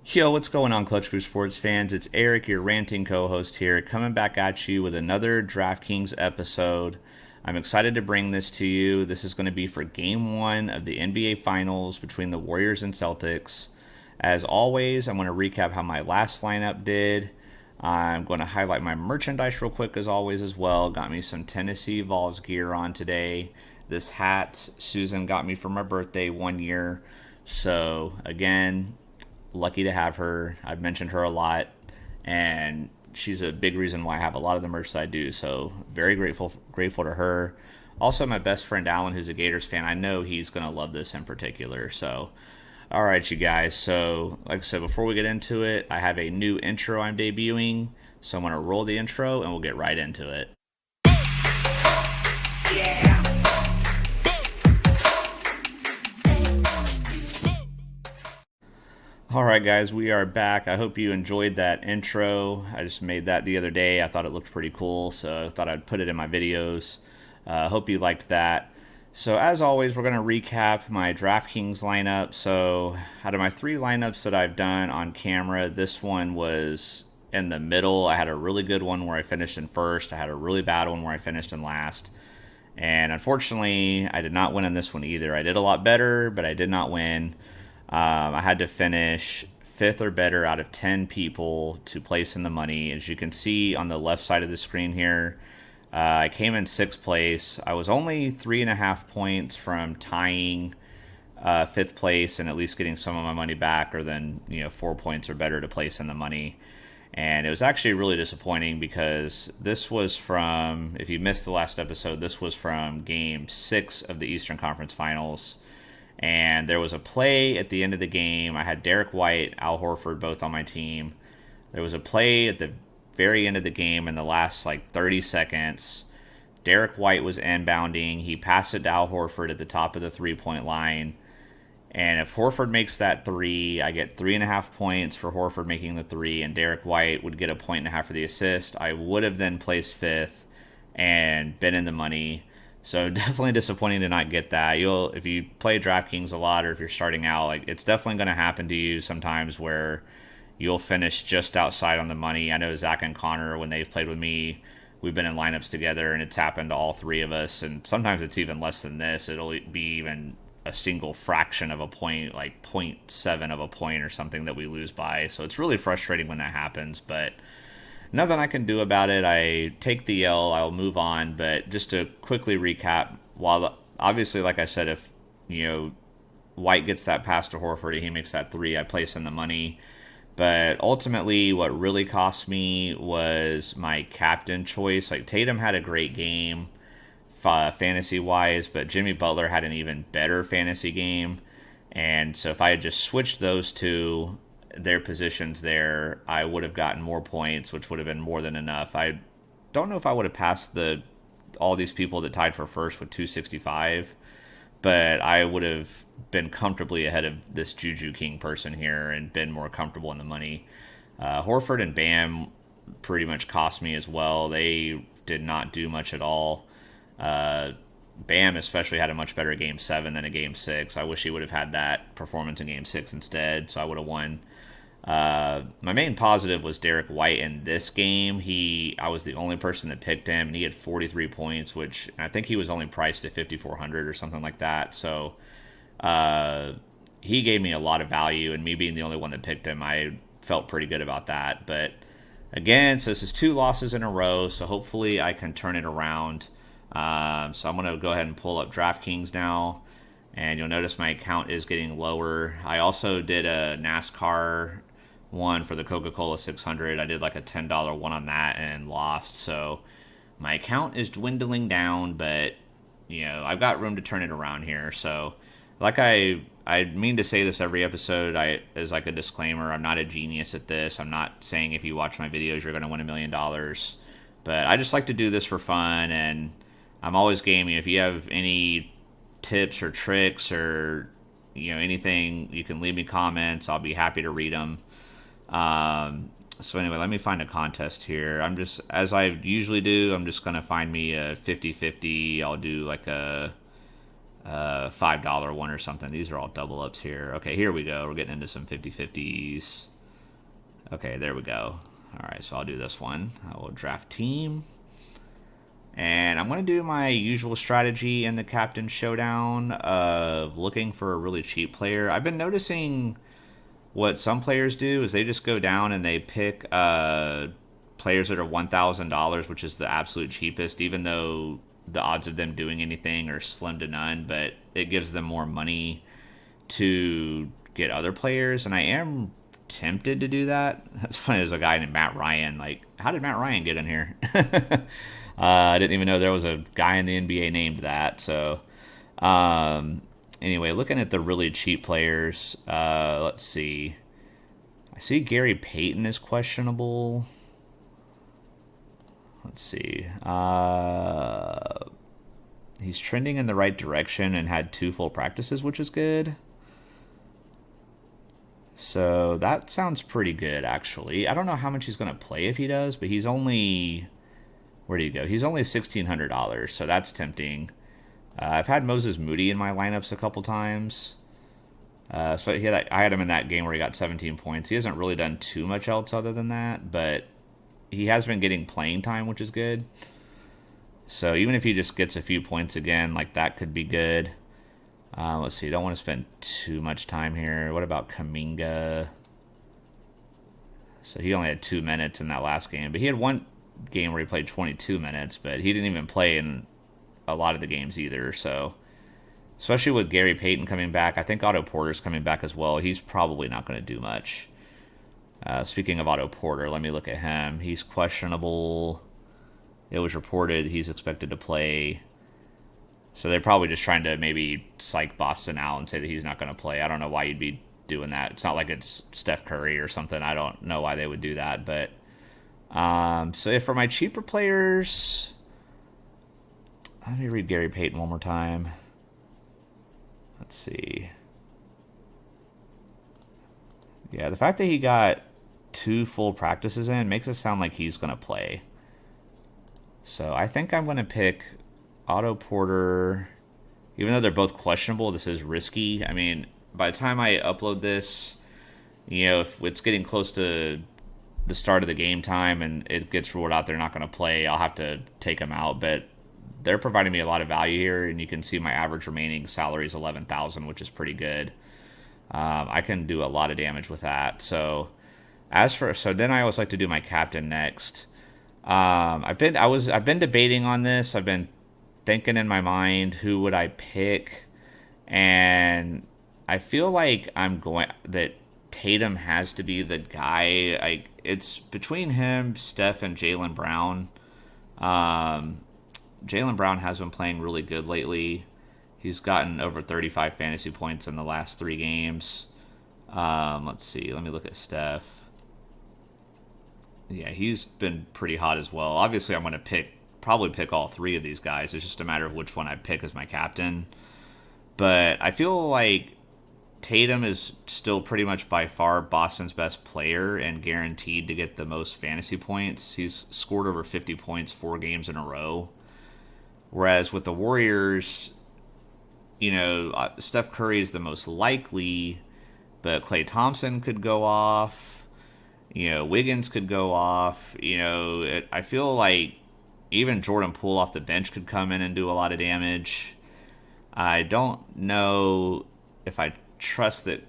Yo, what's going on, Clutch Crew sports fans? It's Eric, your ranting co-host here, coming back at you with another DraftKings episode. I'm excited to bring this to you. This is going to be for Game 1 of the NBA Finals between the Warriors and Celtics. As always, I'm going to recap how my last lineup did. I'm going to highlight my merchandise real quick as always as well. Got me some Tennessee Vols gear on today. This hat Susan got me for my birthday 1 year. So, again, lucky to have her. I've mentioned her a lot, and she's a big reason why I have a lot of the merch that I do. So very grateful to her. Also, my best friend Alan, who's a Gators fan, I know he's gonna love this in particular. So, all right, you guys. So, like I said, before we get into it, I have a new intro I'm debuting. So I'm gonna roll the intro, and we'll get right into it. All right, guys, we are back. I hope you enjoyed that intro. I just made that the other day. I thought it looked pretty cool, so I thought I'd put it in my videos. Hope you liked that. So, as always, we're going to recap my DraftKings lineup. So, out of my three lineups that I've done on camera, this one was in the middle. I had a really good one where I finished in first. I had a really bad one where I finished in last. And unfortunately, I did not win in this one either. I did a lot better, but I did not win. I had to finish fifth or better out of 10 people to place in the money. As you can see on the left side of the screen here, I came in sixth place. I was only 3.5 points from tying fifth place and at least getting some of my money back, or then 4 points or better to place in the money. And it was actually really disappointing because this was from, if you missed the last episode, this was from Game 6 of the Eastern Conference Finals. And there was a play at the end of the game. I had Derek White, Al Horford both on my team. There was a play at the very end of the game in the last 30 seconds. Derek White was inbounding. He passed it to Al Horford at the top of the three-point line. And if Horford makes that three, I get 3.5 points for Horford making the three, and Derek White would get a 1.5 for the assist. I would have then placed fifth and been in the money. So definitely disappointing to not get that. If you play DraftKings a lot, or if you're starting out, it's definitely going to happen to you sometimes where you'll finish just outside on the money. I know Zach and Connor, when they've played with me, we've been in lineups together, and it's happened to all three of us. And sometimes it's even less than this. It'll be even a single fraction of a point, like 0.7 of a point or something that we lose by. So it's really frustrating when that happens, but nothing I can do about it. I take the L. I'll move on. But just to quickly recap, while obviously, like I said, if White gets that pass to Horford and he makes that three, I place in the money. But ultimately, what really cost me was my captain choice. Tatum had a great game, fantasy wise, but Jimmy Butler had an even better fantasy game. And so if I had just switched those two, their positions there, I would have gotten more points, which would have been more than enough. I don't know if I would have passed all these people that tied for first with 265, but I would have been comfortably ahead of this Juju King person here and been more comfortable in the money. Horford and Bam pretty much cost me as well. They did not do much at all. Bam especially had a much better Game 7 than a Game 6. I wish he would have had that performance in Game 6 instead, so I would have won. My main positive was Derek White in this game. I was the only person that picked him, and he had 43 points, which I think he was only priced at 5,400 or something like that. So he gave me a lot of value, and me being the only one that picked him, I felt pretty good about that. But again, so this is 2 losses in a row, so hopefully I can turn it around. So I'm going to go ahead and pull up DraftKings now, and you'll notice my account is getting lower. I also did a NASCAR one for the Coca-Cola 600. I did a $10 one on that and lost. So my account is dwindling down, but I've got room to turn it around here. So I mean to say this every episode, as a disclaimer, I'm not a genius at this. I'm not saying if you watch my videos you're going to win $1 million, but I just like to do this for fun, and I'm always gaming. If you have any tips or tricks or anything, you can leave me comments. I'll be happy to read them. So anyway, let me find a contest here. I'm just, as I usually do, I'm just going to find me a 50-50. I'll do a $5 one or something. These are all double ups here. Okay, here we go. We're getting into some 50-50s. Okay, there we go. All right, so I'll do this one. I will draft team. And I'm going to do my usual strategy in the Captain Showdown of looking for a really cheap player. I've been noticing what some players do is they just go down and they pick players that are $1,000, which is the absolute cheapest, even though the odds of them doing anything are slim to none, but it gives them more money to get other players. And I am tempted to do that. That's funny. There's a guy named Matt Ryan. Like, how did Matt Ryan get in here? I didn't even know there was a guy in the NBA named that. So, anyway, looking at the really cheap players, let's see. I see Gary Payton is questionable. Let's see. He's trending in the right direction and had 2 full practices, which is good. So that sounds pretty good, actually. I don't know how much he's going to play if he does, but he's only... Where do you go? He's only $1,600, so that's tempting. I've had Moses Moody in my lineups a couple times. I had him in that game where he got 17 points. He hasn't really done too much else other than that, but he has been getting playing time, which is good. So even if he just gets a few points again, like that could be good. Let's see. Don't want to spend too much time here. What about Kuminga? So he only had 2 minutes in that last game, but he had one game where he played 22 minutes, but he didn't even play in a lot of the games either. So especially with Gary Payton coming back, I think Otto Porter's coming back as well. He's probably not going to do much. Speaking of Otto Porter, let me look at him. He's questionable. It was reported he's expected to play. So they're probably just trying to maybe psych Boston out and say that he's not going to play. I don't know why you'd be doing that. It's not like it's Steph Curry or something. I don't know why they would do that. But so if for my cheaper players, let me read Gary Payton one more time. Let's see. Yeah, the fact that he got 2 full practices in makes it sound like he's going to play. So I think I'm going to pick Otto Porter. Even though they're both questionable, this is risky. I mean, by the time I upload this, if it's getting close to the start of the game time and it gets ruled out they're not going to play, I'll have to take them out. But they're providing me a lot of value here, and you can see my average remaining salary is $11,000, which is pretty good. I can do a lot of damage with that. So then I always like to do my captain next. I've been debating on this. I've been thinking in my mind who would I pick, and I feel like that Tatum has to be the guy. It's between him, Steph, and Jaylen Brown. Jaylen Brown has been playing really good lately. He's gotten over 35 fantasy points in the last 3 games. Let's see. Let me look at Steph. Yeah, he's been pretty hot as well. Obviously, I'm going to probably pick all 3 of these guys. It's just a matter of which one I pick as my captain. But I feel like Tatum is still pretty much by far Boston's best player and guaranteed to get the most fantasy points. He's scored over 50 points 4 games in a row. Whereas with the Warriors, Steph Curry is the most likely, but Klay Thompson could go off. Wiggins could go off. I feel like even Jordan Poole off the bench could come in and do a lot of damage. I don't know if I trust that,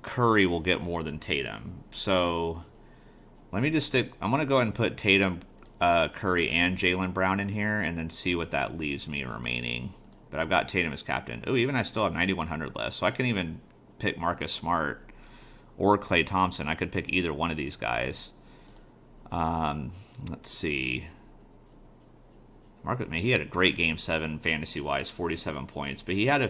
Curry will get more than Tatum. So let me just I'm going to go ahead and put Tatum, Curry, and Jaylen Brown in here and then see what that leaves me remaining. But I've got Tatum as captain. Oh, even I still have 9,100 left. So I can even pick Marcus Smart or Klay Thompson. I could pick either one of these guys. Let's see. He had a great game 7 fantasy-wise, 47 points. But he had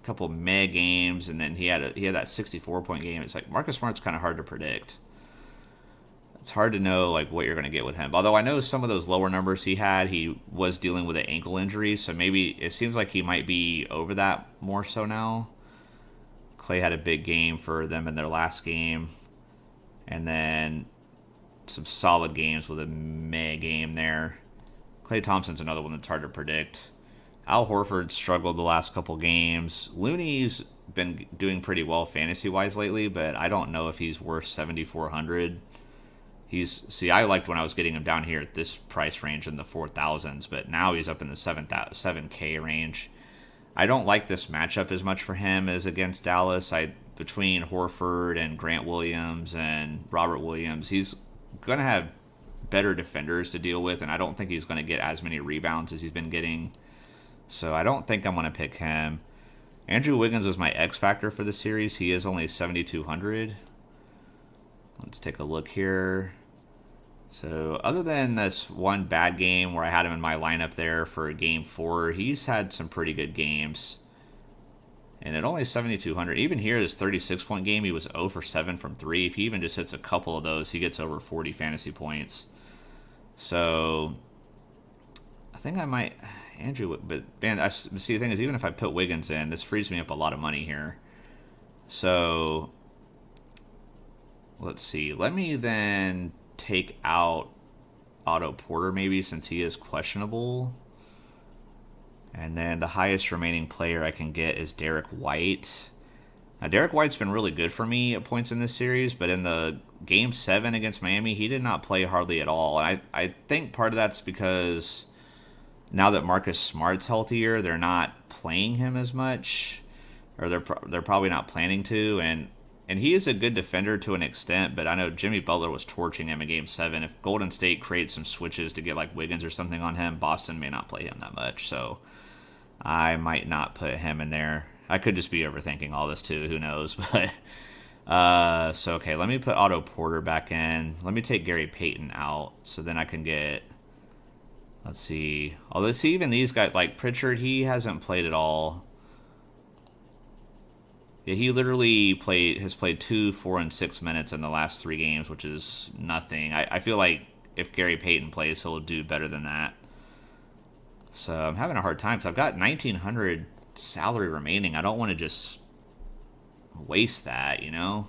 couple meh games, and then he had that 64-point game. It's like Marcus Smart's kind of hard to predict. It's hard to know what you're going to get with him. Although I know some of those lower numbers he was dealing with an ankle injury, so maybe it seems like he might be over that more so now. Klay had a big game for them in their last game, and then some solid games with a meh game there. Klay Thompson's another one that's hard to predict. Al Horford struggled the last couple games. Looney's been doing pretty well fantasy wise lately, but I don't know if he's worth 7,400. I liked when I was getting him down here at this price range in the 4,000s, but now he's up in the 7K range. I don't like this matchup as much for him as against Dallas. Between Horford and Grant Williams and Robert Williams, he's going to have better defenders to deal with, and I don't think he's going to get as many rebounds as he's been getting. So I don't think I'm going to pick him. Andrew Wiggins was my X factor for the series. He is only 7,200. Let's take a look here. So other than this one bad game where I had him in my lineup there for game 4, he's had some pretty good games. And at only 7,200, even here, this 36-point game, he was 0 for 7 from 3. If he even just hits a couple of those, he gets over 40 fantasy points. So I think I might, Andrew, but man, see, the thing is, even if I put Wiggins in, this frees me up a lot of money here. So let's see. Let me then take out Otto Porter maybe, since he is questionable. And then the highest remaining player I can get is Derek White. Now, Derek White's been really good for me at points in this series, but in the Game 7 against Miami, he did not play hardly at all. And I think part of that's because now that Marcus Smart's healthier, they're not playing him as much, or they're probably not planning to. And he is a good defender to an extent, but I know Jimmy Butler was torching him in Game 7. If Golden State creates some switches to get like Wiggins or something on him, Boston may not play him that much. So I might not put him in there. I could just be overthinking all this too. Who knows? But so okay, let me put Otto Porter back in. Let me take Gary Payton out, so then I can get. Let's see. Although see, even these guys like Pritchard, he hasn't played at all. Yeah, he literally has played 2, 4, and 6 minutes in the last 3 games, which is nothing. I feel like if Gary Payton plays, he'll do better than that. So I'm having a hard time because I've got 1,900 salary remaining. I don't want to just waste that, you know?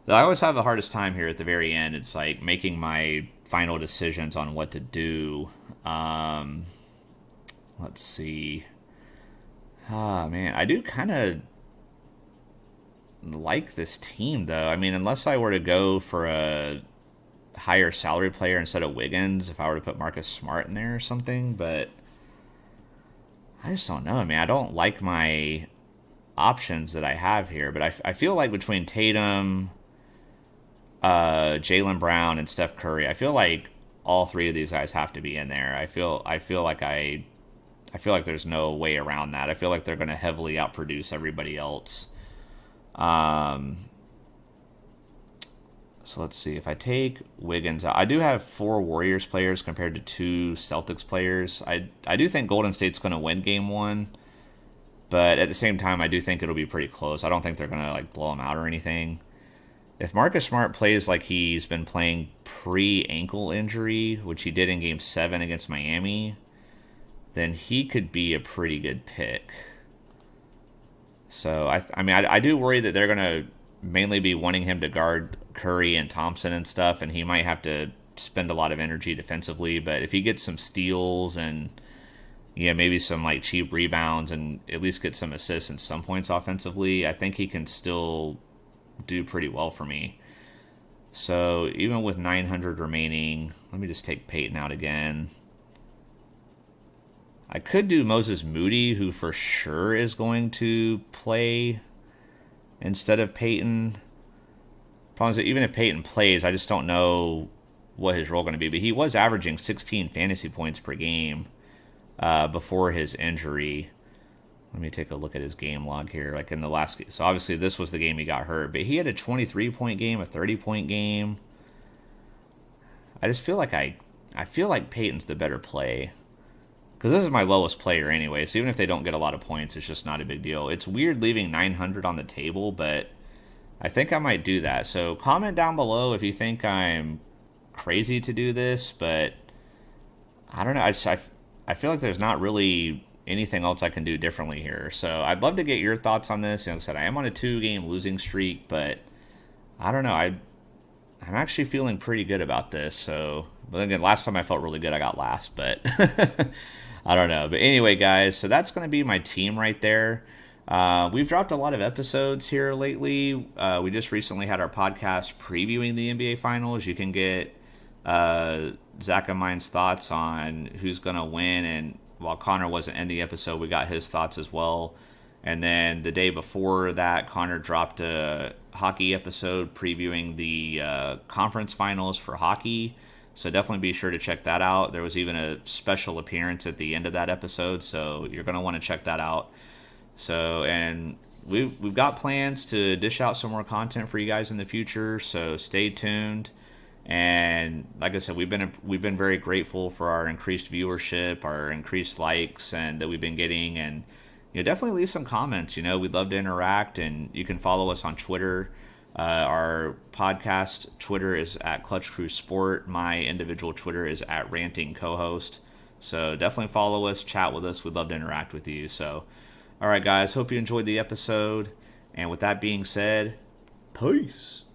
I always have the hardest time here at the very end. It's like making my final decisions on what to do. Let's see. Ah, man, I do kind of like this team, though. I mean, unless I were to go for a higher salary player instead of Wiggins, if I were to put Marcus Smart in there or something, but I just don't know, man. I don't like my options that I have here, but I feel like between Tatum, Jaylen Brown, and Steph Curry, I feel like all 3 of these guys have to be in there. I feel like there's no way around that. I feel like they're going to heavily outproduce everybody else. So let's see. If I take Wiggins out, I do have 4 Warriors players compared to 2 Celtics players. I do think Golden State's going to win Game 1, but at the same time, I do think it'll be pretty close. I don't think they're going to like blow them out or anything. If Marcus Smart plays like he's been playing pre-ankle injury, which he did in Game 7 against Miami, then he could be a pretty good pick. So, I mean, I do worry that they're going to mainly be wanting him to guard Curry and Thompson and stuff, and he might have to spend a lot of energy defensively. But if he gets some steals and, yeah, maybe some like cheap rebounds and at least get some assists and some points offensively, I think he can still do pretty well for me. So even with 900 remaining, let me just take Peyton out again. I could do Moses Moody, who for sure is going to play instead of Peyton. Problem is that even if Peyton plays, I just don't know what his role going to be. But he was averaging 16 fantasy points per game before his injury. Let me take a look at his game log here. Like in the last game. So obviously this was the game he got hurt. But he had a 23-point game, a 30-point game. I just feel like I feel like Peyton's the better play. Because this is my lowest player anyway, so even if they don't get a lot of points, it's just not a big deal. It's weird leaving 900 on the table, but I think I might do that. So comment down below if you think I'm crazy to do this, but I don't know. I feel like there's not really anything else I can do differently here. So I'd love to get your thoughts on this. You know, like I said, I am on a 2-game losing streak, but I don't know. I'm actually feeling pretty good about this. So, but again, last time I felt really good, I got last, but I don't know. But anyway, guys, so that's going to be my team right there. We've dropped a lot of episodes here lately. We just recently had our podcast previewing the NBA Finals. You can get Zach and mine's thoughts on who's going to win. And while Connor wasn't in the episode, we got his thoughts as well. And then the day before that, Connor dropped a hockey episode previewing the conference finals for hockey. So definitely be sure to check that out. There was even a special appearance at the end of that episode, so you're going to want to check that out. So, and we've got plans to dish out some more content for you guys in the future. So stay tuned. And like I said, we've been very grateful for our increased viewership, our increased likes, and that we've been getting. And definitely leave some comments. We'd love to interact, and you can follow us on Twitter. Our podcast Twitter is at Clutch Crew Sport. My individual Twitter is at Ranting Co-host. So definitely follow us, chat with us. We'd love to interact with you. So, all right, guys. Hope you enjoyed the episode. And with that being said, peace.